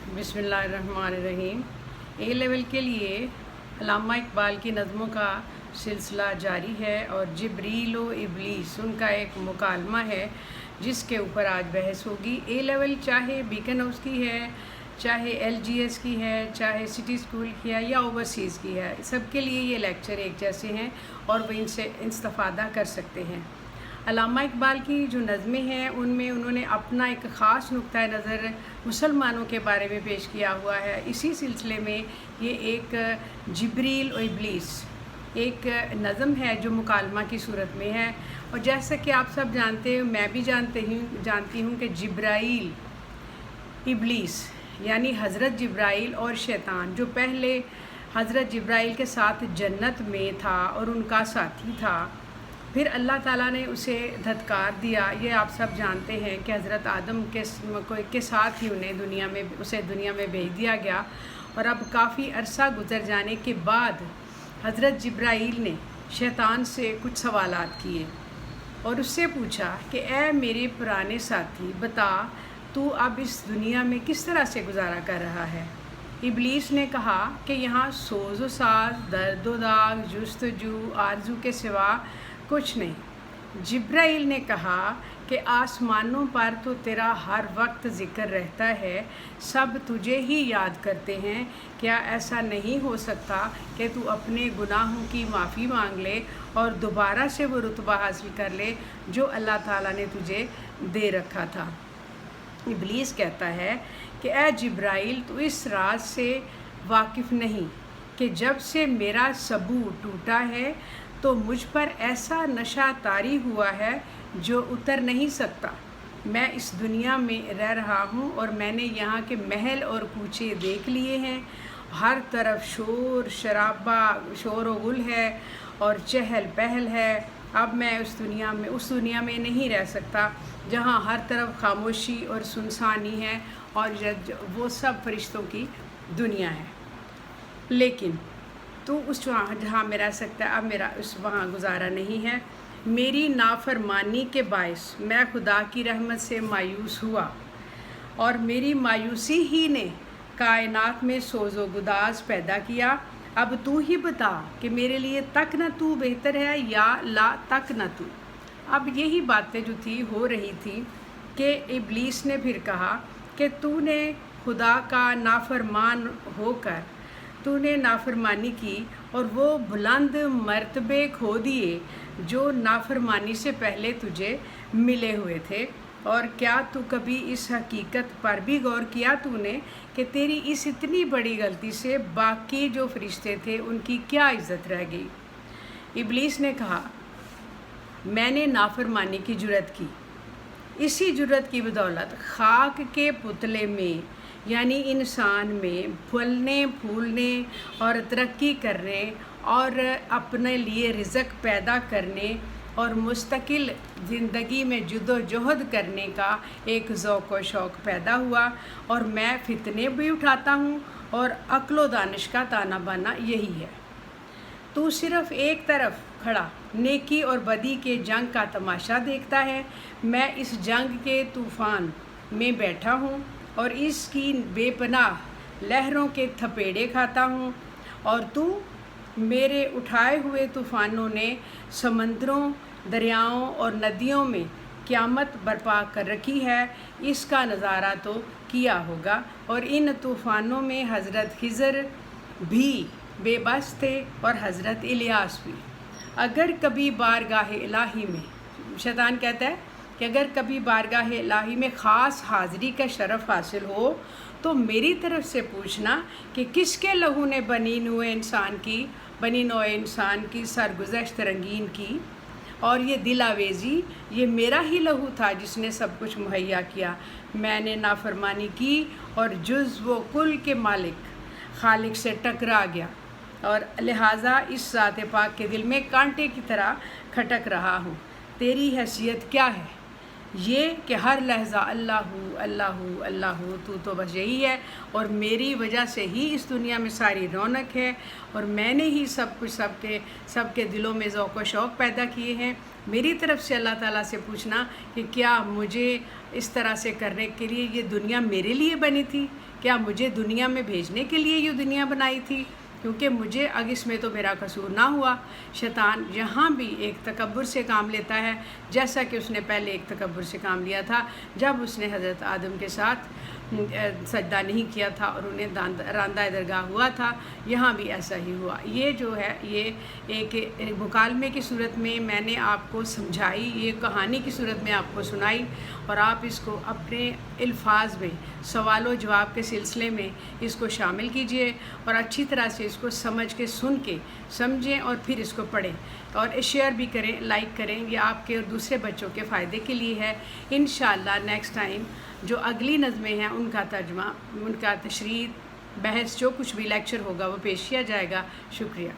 बिस्मिल्लाहिर्रहमानिर्रहीम। ए लेवल के लिए अल्लामा इकबाल की नज़मों का सिलसिला जारी है और जिब्रील व इब्लीस उनका एक मुकालमा है जिसके ऊपर आज बहस होगी। ए लेवल चाहे बीकन हाउस की है, चाहे LGS की है, चाहे सिटी स्कूल की है या ओवरसीज़ की है, सबके लिए ये लेक्चर एक जैसे हैं और वो इनसे इस्तिफ़ादा कर सकते हैं। अल्लामा इकबाल की जो नज़में हैं उनमें उन्होंने अपना एक ख़ास नुक्ता नज़र मुसलमानों के बारे में पेश किया हुआ है। इसी सिलसिले में ये एक जिब्रील और इब्लीस एक नज़म है जो मुकालमा की सूरत में है। और जैसा कि आप सब जानते हैं, मैं भी जानती हूँ कि जिब्राइल इब्लीस यानी हज़रत जिब्राइल और शैतान जो पहले हज़रत जिब्राइल के साथ जन्नत में था और उनका साथी था, फिर अल्लाह ताला ने उसे धत्कार दिया। ये आप सब जानते हैं कि हज़रत आदम के साथ ही उसे दुनिया में भेज दिया गया। और अब काफ़ी अरसा गुज़र जाने के बाद हज़रत जिब्राइल ने शैतान से कुछ सवालात किए और उससे पूछा कि ए मेरे पुराने साथी, बता तू अब इस दुनिया में किस तरह से गुजारा कर रहा है। इब्लीस ने कहा कि यहाँ सोज़ो साज, दर्द व दाग, जुस्तजू, आरजू के सिवा कुछ नहीं। जिब्राइल ने कहा कि आसमानों पर तो तेरा हर वक्त ज़िक्र रहता है, सब तुझे ही याद करते हैं। क्या ऐसा नहीं हो सकता कि तू अपने गुनाहों की माफ़ी मांग ले और दोबारा से वो रुतबा हासिल कर ले जो अल्लाह ताला ने तुझे दे रखा था। इब्लीस कहता है कि ए जिब्राइल, तू इस राज से वाकिफ़ नहीं कि जब से मेरा सबूत टूटा है तो मुझ पर ऐसा नशा तारी हुआ है जो उतर नहीं सकता। मैं इस दुनिया में रह रहा हूँ और मैंने यहाँ के महल और कूचे देख लिए हैं। हर तरफ शोर शराबा, शोर व गुल है और चहल पहल है। अब मैं उस दुनिया में नहीं रह सकता जहाँ हर तरफ खामोशी और सुनसानी है और वो सब फरिश्तों की दुनिया है। लेकिन तो उस जहाँ में रह सकता है, अब मेरा वहाँ गुजारा नहीं है। मेरी नाफरमानी के बायस मैं खुदा की रहमत से मायूस हुआ और मेरी मायूसी ही ने कायनात में सोज़ो गुदाज पैदा किया। अब तू ही बता कि मेरे लिए तक न तू बेहतर है या ला तक न तू। अब यही बातें जो थी हो रही थी कि इब्लीस ने फिर कहा कि तूने खुदा का नाफरमान होकर तूने नाफरमानी की और वो बुलंद मर्तबे खो दिए जो नाफरमानी से पहले तुझे मिले हुए थे। और क्या तू कभी इस हकीकत पर भी गौर किया तूने कि तेरी इस इतनी बड़ी गलती से बाकी जो फरिश्ते थे उनकी क्या इज़्ज़त रह गई। इब्लीस ने कहा, मैंने नाफरमानी की जुर्रत की, इसी जुर्रत की बदौलत खाक के पुतले में यानी इंसान में फलने फूलने और तरक्की करने और अपने लिए रिज़्क़ पैदा करने और मुस्तकिल ज़िंदगी में जद्दोजहद करने का एक ज़ौक़ व शौक़ पैदा हुआ। और मैं फितने भी उठाता हूँ और अक्ल व दानिश का ताना बाना यही है। तू सिर्फ़ एक तरफ खड़ा नेकी और बदी के जंग का तमाशा देखता है। मैं इस जंग के तूफ़ान में बैठा हूँ और इसकी बेपनाह लहरों के थपेड़े खाता हूँ और तू मेरे उठाए हुए तूफ़ानों ने समंदरों, दरियाओं और नदियों में क़यामत बर्पा कर रखी है। इसका नज़ारा तो किया होगा। और इन तूफ़ानों में हज़रत खिज़र भी बेबस थे और हज़रत इलियास भी। अगर कभी बारगाह इलाही में, शैतान कहता है कि अगर कभी बारगाह इलाही में ख़ास हाज़री का शरफ़ हासिल हो तो मेरी तरफ़ से पूछना कि किसके लहू ने बनी नौ इंसान की सरगुज़श्त रंगीन की। और ये दिल आवेज़ी ये मेरा ही लहू था जिसने सब कुछ मुहैया किया। मैंने नाफरमानी की और जुज़ व कुल के मालिक खालिक से टकरा गया और लिहाजा इस ज़ात पाक के दिल में कांटे की तरह खटक रहा हूँ। तेरी हैसियत क्या है? ये कि हर लहजा अल्लाहू अल्लाहू अल्लाहू, तू तो बस यही है और मेरी वजह से ही इस दुनिया में सारी रौनक है और मैंने ही सब कुछ सबके दिलों में ज़ौक़ व शौक़ पैदा किए हैं। میری طرف سے اللہ تعالیٰ سے پوچھنا کہ کیا مجھے اس طرح سے کرنے کے لیے یہ دنیا میرے لیے بنی تھی؟ کیا مجھے دنیا میں بھیجنے کے لیے یہ دنیا بنائی تھی؟ کیونکہ مجھے اس میں تو میرا قصور نہ ہوا۔ شیطان یہاں بھی ایک تکبر سے کام لیتا ہے، جیسا کہ اس نے پہلے ایک تکبر سے کام لیا تھا جب اس نے حضرت آدم کے ساتھ سجدہ نہیں کیا تھا اور انہیں راندہ درگاہ ہوا تھا۔ یہاں بھی ایسا ہی ہوا۔ یہ جو ہے یہ ایک مکالمے کی صورت میں میں نے آپ کو سمجھائی، یہ کہانی کی صورت میں آپ کو سنائی، اور آپ اس کو اپنے الفاظ میں سوال و جواب کے سلسلے میں اس کو شامل کیجئے اور اچھی طرح سے اس کو سمجھ کے سن کے سمجھیں اور پھر اس کو پڑھیں اور شیئر بھی کریں، لائک کریں۔ یہ آپ کے اور دوسرے بچوں کے فائدے کے لیے ہے۔ انشاءاللہ نیکسٹ ٹائم جو اگلی نظمیں ہیں ان کا ترجمہ، ان کا تشریح، بحث، جو کچھ بھی لیکچر ہوگا وہ پیش کیا جائے گا۔ شکریہ۔